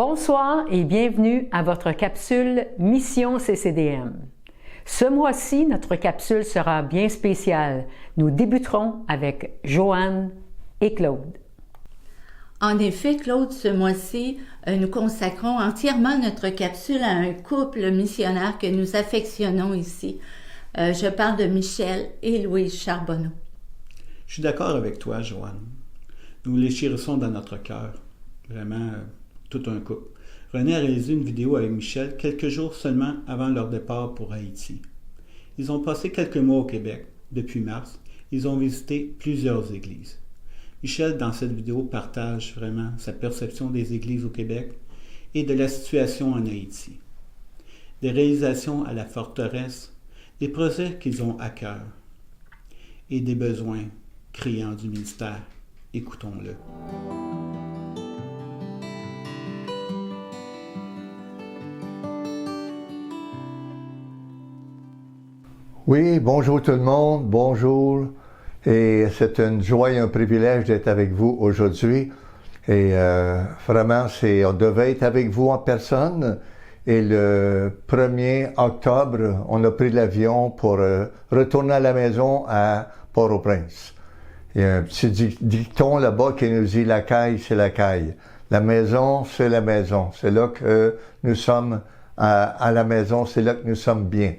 Bonsoir et bienvenue à votre capsule Mission CCDM. Ce mois-ci, notre capsule sera bien spéciale. Nous débuterons avec Joanne et Claude. En effet, Claude, ce mois-ci, nous consacrons entièrement notre capsule à un couple missionnaire que nous affectionnons ici. Je parle de Michel et Louise Charbonneau. Je suis d'accord avec toi, Joanne. Nous les chérissons dans notre cœur. Vraiment, tout un couple. René a réalisé une vidéo avec Michel quelques jours seulement avant leur départ pour Haïti. Ils ont passé quelques mois au Québec. Depuis mars, ils ont visité plusieurs églises. Michel, dans cette vidéo, partage vraiment sa perception des églises au Québec et de la situation en Haïti. Des réalisations à la forteresse, des projets qu'ils ont à cœur et des besoins criants du ministère. Écoutons-le. Oui, bonjour tout le monde, bonjour. Et c'est une joie et un privilège d'être avec vous aujourd'hui. Et vraiment, on devait être avec vous en personne. Et le 1er octobre, on a pris l'avion pour retourner à la maison à Port-au-Prince. Il y a un petit dicton là-bas qui nous dit « la caille, c'est la caille ». La maison, c'est la maison. C'est là que nous sommes à la maison, c'est là que nous sommes bien.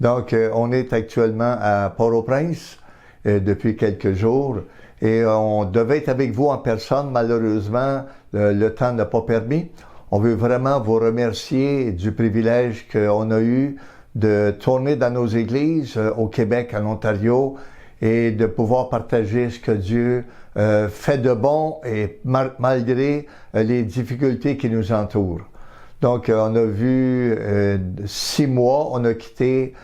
Donc, on est actuellement à Port-au-Prince depuis quelques jours et on devait être avec vous en personne. Malheureusement, le temps n'a pas permis. On veut vraiment vous remercier du privilège qu'on a eu de tourner dans nos églises au Québec, en Ontario et de pouvoir partager ce que Dieu fait de bon et malgré les difficultés qui nous entourent. Donc, on a vu 6 mois, on a quitté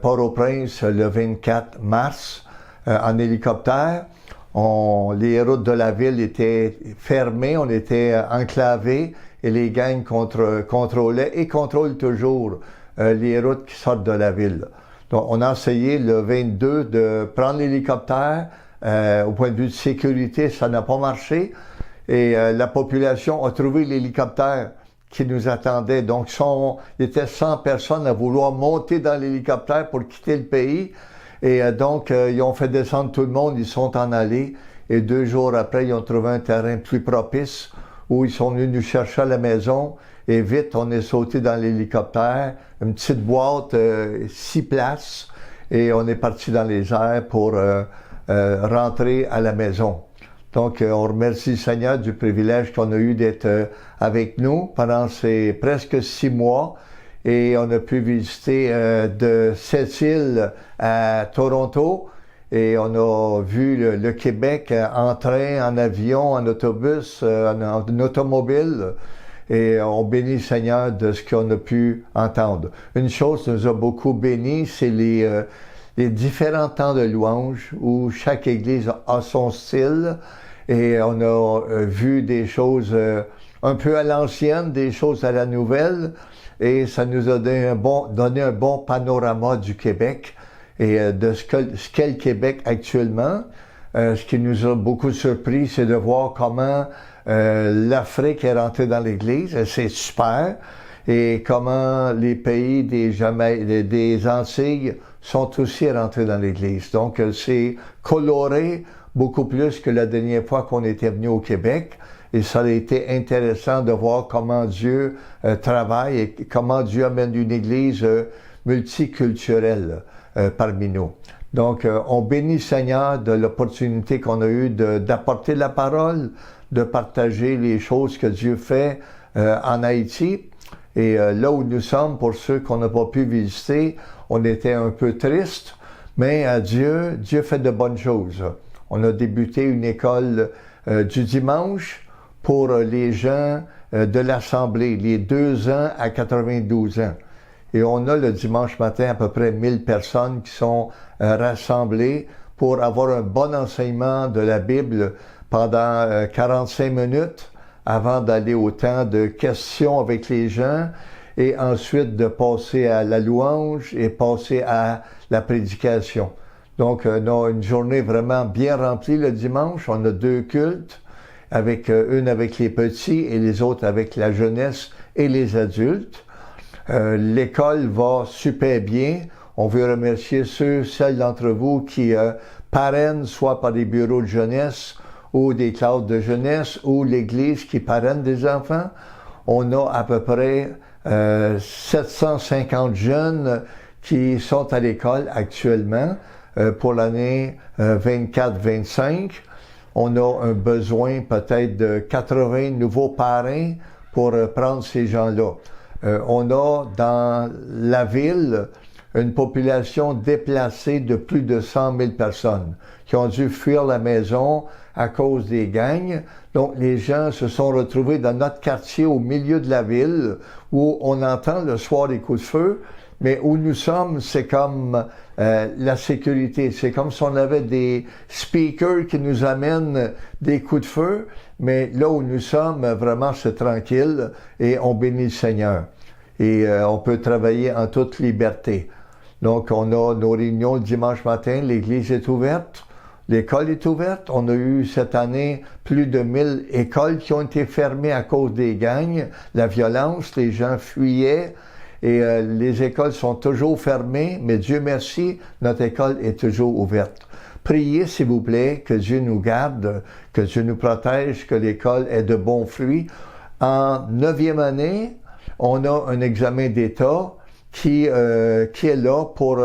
Port-au-Prince le 24 mars en hélicoptère. Les routes de la ville étaient fermées, on était enclavés et les gangs contrôlaient et contrôlent toujours les routes qui sortent de la ville. Donc, on a essayé le 22 de prendre l'hélicoptère. Au point de vue de sécurité, ça n'a pas marché et la population a trouvé l'hélicoptère qui nous attendait. Donc, il y était 100 personnes à vouloir monter dans l'hélicoptère pour quitter le pays. Et donc, ils ont fait descendre tout le monde, ils sont en allés. Et 2 jours après, ils ont trouvé un terrain plus propice où ils sont venus nous chercher à la maison. Et vite, on est sauté dans l'hélicoptère, une petite boîte, 6 places. Et on est parti dans les airs pour rentrer à la maison. Donc, on remercie le Seigneur du privilège qu'on a eu d'être avec nous pendant ces presque 6 mois. Et on a pu visiter de Sept-Îles à Toronto. Et on a vu le Québec en train, en avion, en autobus, en automobile. Et on bénit le Seigneur de ce qu'on a pu entendre. Une chose qui nous a beaucoup bénis, c'est les différents temps de louange où chaque église a son style et on a vu des choses un peu à l'ancienne, des choses à la nouvelle et ça nous a donné un bon panorama du Québec et de ce qu'est le Québec actuellement. Ce qui nous a beaucoup surpris, c'est de voir comment l'Afrique est rentrée dans l'Église, c'est super, et comment les pays des Antilles sont aussi rentrés dans l'Église. Donc, c'est coloré beaucoup plus que la dernière fois qu'on était venu au Québec. Et ça a été intéressant de voir comment Dieu travaille et comment Dieu amène une Église multiculturelle parmi nous. Donc, on bénit le Seigneur de l'opportunité qu'on a eue d'apporter la parole, de partager les choses que Dieu fait en Haïti. Et là où nous sommes, pour ceux qu'on n'a pas pu visiter, on était un peu tristes, mais Dieu fait de bonnes choses. On a débuté une école du dimanche pour les gens de l'Assemblée, les 2 ans à 92 ans. Et on a le dimanche matin à peu près 1000 personnes qui sont rassemblées pour avoir un bon enseignement de la Bible pendant 45 minutes avant d'aller au temps de questions avec les gens et ensuite de passer à la louange et passer à la prédication. Donc, on a une journée vraiment bien remplie le dimanche. On a 2 cultes une avec les petits et les autres avec la jeunesse et les adultes. L'école va super bien. On veut remercier celles d'entre vous qui parrainent, soit par des bureaux de jeunesse ou des classes de jeunesse ou l'Église qui parraine des enfants. On a à peu près 750 jeunes qui sont à l'école actuellement pour l'année 24-25. On a un besoin peut-être de 80 nouveaux parrains pour prendre ces gens-là. On a dans la ville une population déplacée de plus de 100 000 personnes qui ont dû fuir la maison à cause des gangs. Donc, les gens se sont retrouvés dans notre quartier au milieu de la ville où on entend le soir des coups de feu, mais où nous sommes, c'est comme la sécurité. C'est comme si on avait des speakers qui nous amènent des coups de feu, mais là où nous sommes, vraiment, c'est tranquille et on bénit le Seigneur. Et on peut travailler en toute liberté. Donc, on a nos réunions le dimanche matin, l'église est ouverte, l'école est ouverte. On a eu cette année plus de 1000 écoles qui ont été fermées à cause des gangs, la violence, les gens fuyaient et les écoles sont toujours fermées, mais Dieu merci, notre école est toujours ouverte. Priez, s'il vous plaît, que Dieu nous garde, que Dieu nous protège, que l'école ait de bons fruits. En 9e année, on a un examen d'État qui est là pour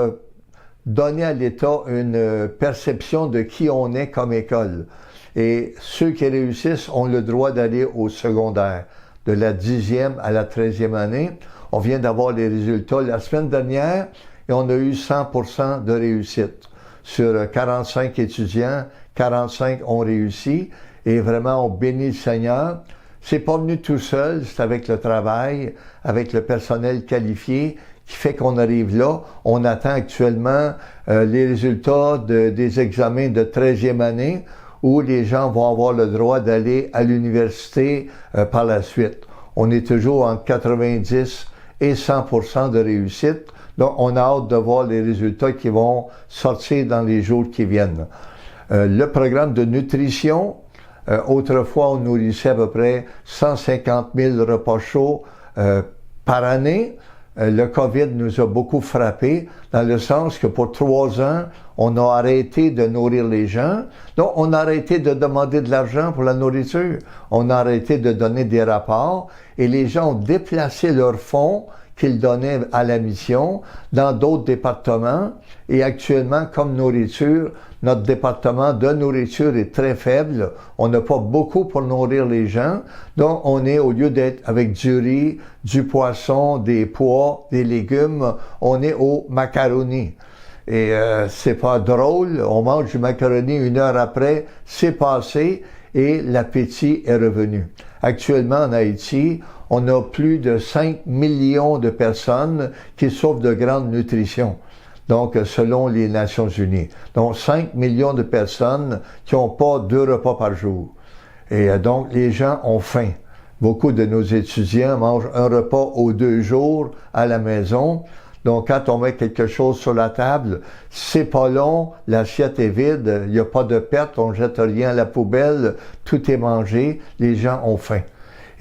donner à l'État une perception de qui on est comme école. Et ceux qui réussissent ont le droit d'aller au secondaire, de la 10e à la 13e année. On vient d'avoir les résultats la semaine dernière et on a eu 100% de réussite. Sur 45 étudiants, 45 ont réussi et vraiment on bénit le Seigneur. C'est pas venu tout seul, c'est avec le travail, avec le personnel qualifié qui fait qu'on arrive là. On attend actuellement les résultats des examens de 13e année où les gens vont avoir le droit d'aller à l'université par la suite. On est toujours entre 90 et 100% de réussite. Donc, on a hâte de voir les résultats qui vont sortir dans les jours qui viennent. Le programme de nutrition, autrefois, on nourrissait à peu près 150 000 repas chauds par année. Le COVID nous a beaucoup frappés dans le sens que pour 3 ans, on a arrêté de nourrir les gens. Donc, on a arrêté de demander de l'argent pour la nourriture. On a arrêté de donner des rapports et les gens ont déplacé leurs fonds qu'ils donnaient à la mission dans d'autres départements. Et actuellement, comme nourriture, notre département de nourriture est très faible. On n'a pas beaucoup pour nourrir les gens. Donc, on est, au lieu d'être avec du riz, du poisson, des pois, des légumes, on est au macaroni. Et c'est pas drôle. On mange du macaroni 1 heure après, c'est passé et l'appétit est revenu. Actuellement, en Haïti, on a plus de 5 millions de personnes qui souffrent de grande nutrition. Donc, selon les Nations Unies. Donc, 5 millions de personnes qui n'ont pas 2 repas par jour. Et donc, les gens ont faim. Beaucoup de nos étudiants mangent un repas aux 2 jours à la maison. Donc, quand on met quelque chose sur la table, c'est pas long, l'assiette est vide, il n'y a pas de perte, on jette rien à la poubelle, tout est mangé, les gens ont faim.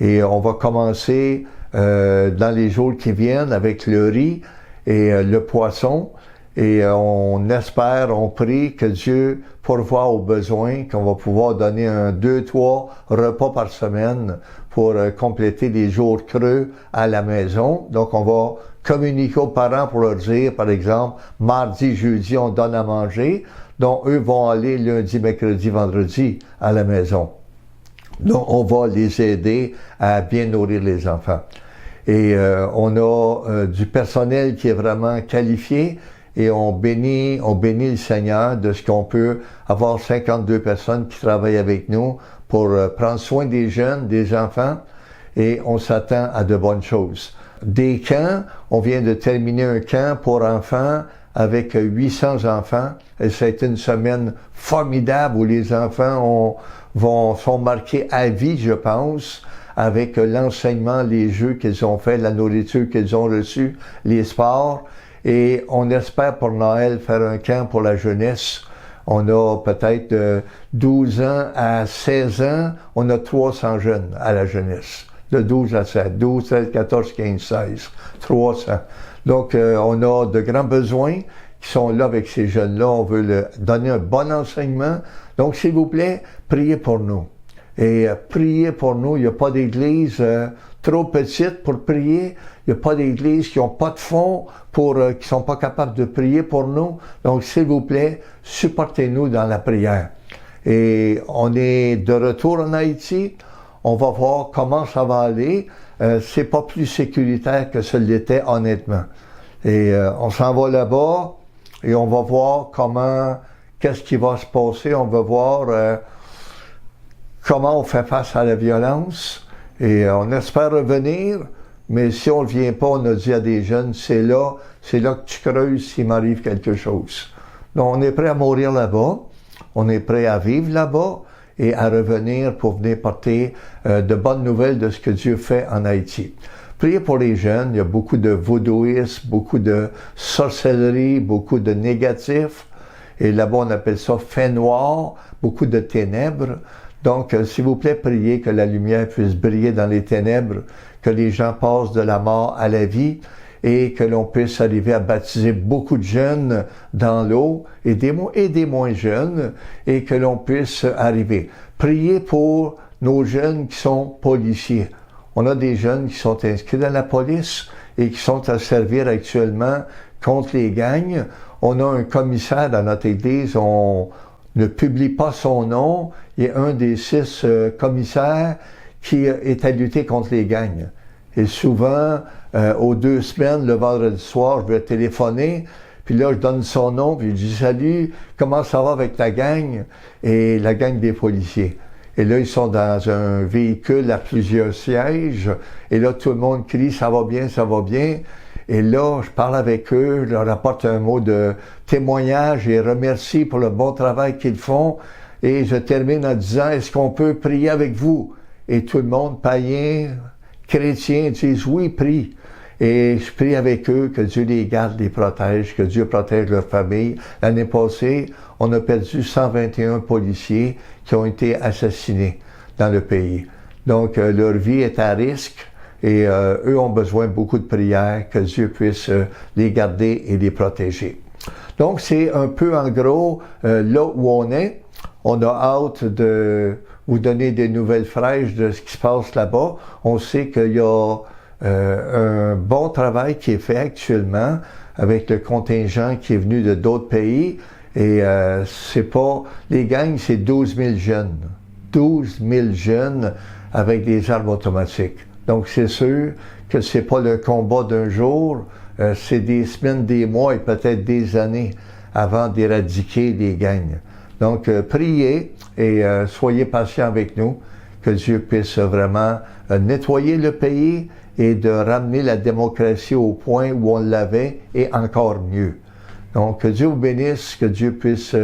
Et on va commencer dans les jours qui viennent avec le riz et le poisson. Et on espère, on prie que Dieu pourvoie aux besoins, qu'on va pouvoir donner 2-3 repas par semaine pour compléter les jours creux à la maison. Donc, on va communiquer aux parents pour leur dire, par exemple, mardi, jeudi, on donne à manger. Donc, eux vont aller lundi, mercredi, vendredi à la maison. Donc, on va les aider à bien nourrir les enfants. Et on a du personnel qui est vraiment qualifié. Et on bénit le Seigneur de ce qu'on peut avoir 52 personnes qui travaillent avec nous pour prendre soin des jeunes, des enfants, et on s'attend à de bonnes choses. Des camps, on vient de terminer un camp pour enfants avec 800 enfants, et ça a été une semaine formidable où les enfants sont marqués à vie, je pense, avec l'enseignement, les jeux qu'ils ont fait, la nourriture qu'ils ont reçue, les sports. Et on espère pour Noël faire un camp pour la jeunesse. On a peut-être de 12 ans à 16 ans, on a 300 jeunes à la jeunesse. De 12 à 16, 12, 13, 14, 15, 16, 300. Donc, on a de grands besoins qui sont là avec ces jeunes-là. On veut leur donner un bon enseignement. Donc, s'il vous plaît, priez pour nous. Et priez pour nous. Il n'y a pas d'église trop petite pour prier. Il n'y a pas d'église qui n'ont pas de fonds qui sont pas capables de prier pour nous. Donc, s'il vous plaît, supportez-nous dans la prière. Et on est de retour en Haïti. On va voir comment ça va aller. C'est pas plus sécuritaire que ce l'était, honnêtement. Et on s'en va là-bas et on va voir qu'est-ce qui va se passer. On va voir comment on fait face à la violence. Et on espère revenir, mais si on ne vient pas, on a dit à des jeunes, c'est là que tu creuses s'il m'arrive quelque chose. Donc, on est prêt à mourir là-bas. On est prêt à vivre là-bas et à revenir pour venir porter de bonnes nouvelles de ce que Dieu fait en Haïti. Priez pour les jeunes. Il y a beaucoup de vaudouisme, beaucoup de sorcellerie, beaucoup de négatifs. Et là-bas, on appelle ça fait noir, beaucoup de ténèbres. Donc, s'il vous plaît, priez que la lumière puisse briller dans les ténèbres, que les gens passent de la mort à la vie et que l'on puisse arriver à baptiser beaucoup de jeunes dans l'eau et des moins jeunes et que l'on puisse arriver. Priez pour nos jeunes qui sont policiers. On a des jeunes qui sont inscrits dans la police et qui sont à servir actuellement contre les gangs. On a un commissaire dans notre église, on ne publie pas son nom. Il est un des 6 commissaires qui est à lutter contre les gangs. Et souvent, aux 2 semaines, le vendredi soir, je vais téléphoner, puis là, je donne son nom, puis je dis « Salut, comment ça va avec ta gang? » Et la gang des policiers. Et là, ils sont dans un véhicule à plusieurs sièges, et là, tout le monde crie « Ça va bien, ça va bien ». Et là, je parle avec eux, je leur apporte un mot de témoignage et remercie pour le bon travail qu'ils font. Et je termine en disant « Est-ce qu'on peut prier avec vous? » Et tout le monde, païen, chrétiens, disent « Oui, prie ». Et je prie avec eux que Dieu les garde, les protège, que Dieu protège leur famille. L'année passée, on a perdu 121 policiers qui ont été assassinés dans le pays. Donc, leur vie est à risque et eux ont besoin de beaucoup de prières, que Dieu puisse les garder et les protéger. Donc, c'est un peu en gros là où on est. On a hâte de vous donner des nouvelles fraîches de ce qui se passe là-bas. On sait qu'il y a un bon travail qui est fait actuellement avec le contingent qui est venu de d'autres pays. Et c'est pas... Les gangs, c'est 12 000 jeunes. 12 000 jeunes avec des armes automatiques. Donc, c'est sûr que c'est pas le combat d'un jour. C'est des semaines, des mois et peut-être des années avant d'éradiquer les gangs. Donc, priez et soyez patients avec nous, que Dieu puisse vraiment nettoyer le pays et de ramener la démocratie au point où on l'avait et encore mieux. Donc, que Dieu vous bénisse, que Dieu puisse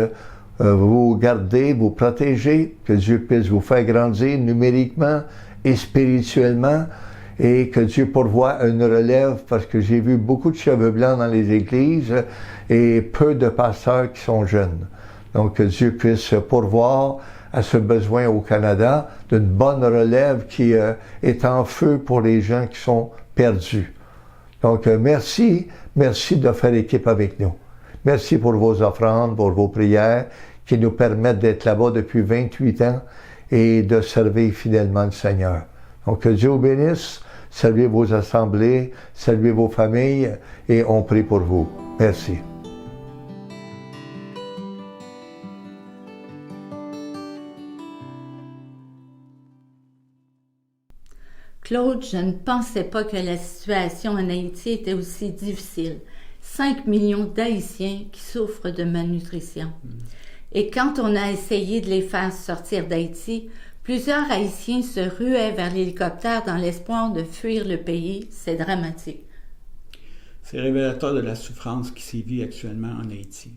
vous garder, vous protéger, que Dieu puisse vous faire grandir numériquement et spirituellement et que Dieu pourvoie une relève parce que j'ai vu beaucoup de cheveux blancs dans les églises et peu de pasteurs qui sont jeunes. Donc, que Dieu puisse pourvoir à ce besoin au Canada d'une bonne relève qui est en feu pour les gens qui sont perdus. Donc, merci de faire équipe avec nous. Merci pour vos offrandes, pour vos prières qui nous permettent d'être là-bas depuis 28 ans et de servir fidèlement le Seigneur. Donc, que Dieu vous bénisse, saluez vos assemblées, saluez vos familles et on prie pour vous. Merci. Claude, je ne pensais pas que la situation en Haïti était aussi difficile. 5 millions d'Haïtiens qui souffrent de malnutrition. Et quand on a essayé de les faire sortir d'Haïti, plusieurs Haïtiens se ruaient vers l'hélicoptère dans l'espoir de fuir le pays. C'est dramatique. C'est révélateur de la souffrance qui sévit actuellement en Haïti.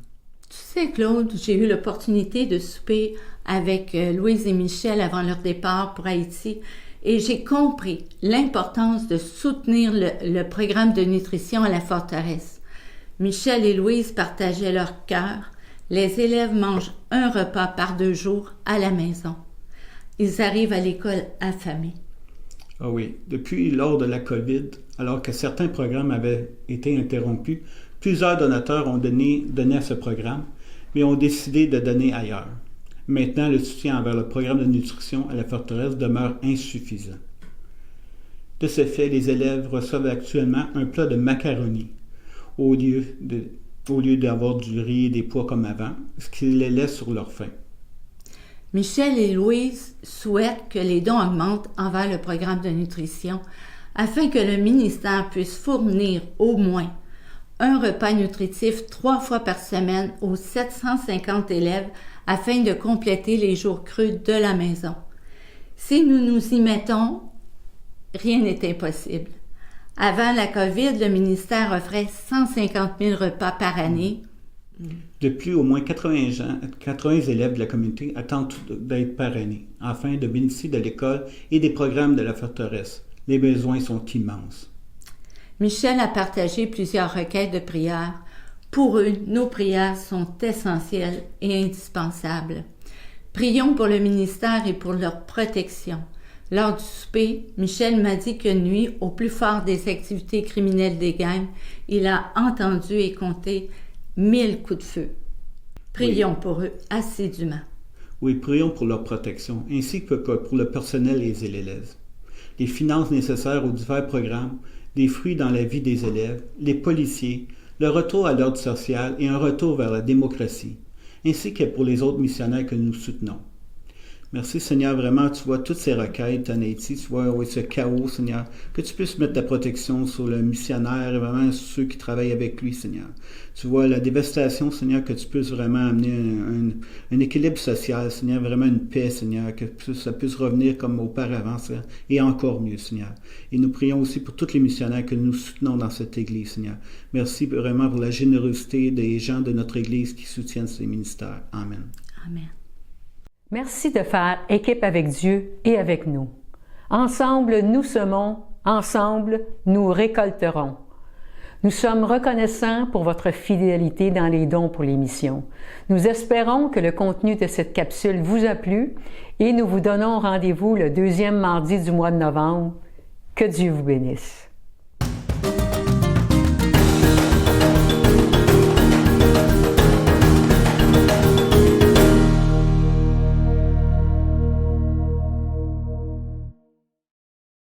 Tu sais, Claude, j'ai eu l'opportunité de souper avec Louise et Michel avant leur départ pour Haïti. Et j'ai compris l'importance de soutenir le programme de nutrition à la forteresse. Michel et Louise partageaient leur cœur. Les élèves mangent un repas par 2 jours à la maison. Ils arrivent à l'école affamés. Ah oui, depuis lors de la COVID, alors que certains programmes avaient été interrompus, plusieurs donateurs ont donné à ce programme, mais ont décidé de donner ailleurs. Maintenant, le soutien envers le programme de nutrition à la forteresse demeure insuffisant. De ce fait, les élèves reçoivent actuellement un plat de macaroni au lieu d'avoir du riz et des pois comme avant, ce qui les laisse sur leur faim. Michel et Louise souhaitent que les dons augmentent envers le programme de nutrition afin que le ministère puisse fournir au moins un repas nutritif 3 fois par semaine aux 750 élèves afin de compléter les jours creux de la maison. Si nous nous y mettons, rien n'est impossible. Avant la COVID, le ministère offrait 150 000 repas par année. De plus, au moins 80 élèves de la communauté attendent d'être parrainés, afin de bénéficier de l'école et des programmes de la forteresse. Les besoins sont immenses. Michel a partagé plusieurs requêtes de prière. Pour eux, nos prières sont essentielles et indispensables. Prions pour le ministère et pour leur protection. Lors du souper, Michel m'a dit que nuit, au plus fort des activités criminelles des gangs, il a entendu et compté 1000 coups de feu. Prions pour eux assidûment. Oui, prions pour leur protection, ainsi que pour le personnel et les élèves. Les finances nécessaires aux divers programmes, des fruits dans la vie des élèves, les policiers, le retour à l'ordre social et un retour vers la démocratie, ainsi que pour les autres missionnaires que nous soutenons. Merci Seigneur, vraiment, tu vois toutes ces requêtes en Haïti, tu vois ce chaos, Seigneur, que tu puisses mettre ta protection sur le missionnaire et vraiment sur ceux qui travaillent avec lui, Seigneur. Tu vois la dévastation, Seigneur, que tu puisses vraiment amener un équilibre social, Seigneur, vraiment une paix, Seigneur, que ça puisse revenir comme auparavant, Seigneur, et encore mieux, Seigneur. Et nous prions aussi pour tous les missionnaires que nous soutenons dans cette Église, Seigneur. Merci vraiment pour la générosité des gens de notre Église qui soutiennent ces ministères. Amen. Amen. Merci de faire équipe avec Dieu et avec nous. Ensemble, nous semons, ensemble, nous récolterons. Nous sommes reconnaissants pour votre fidélité dans les dons pour les missions. Nous espérons que le contenu de cette capsule vous a plu et nous vous donnons rendez-vous le 2e mardi du mois de novembre. Que Dieu vous bénisse.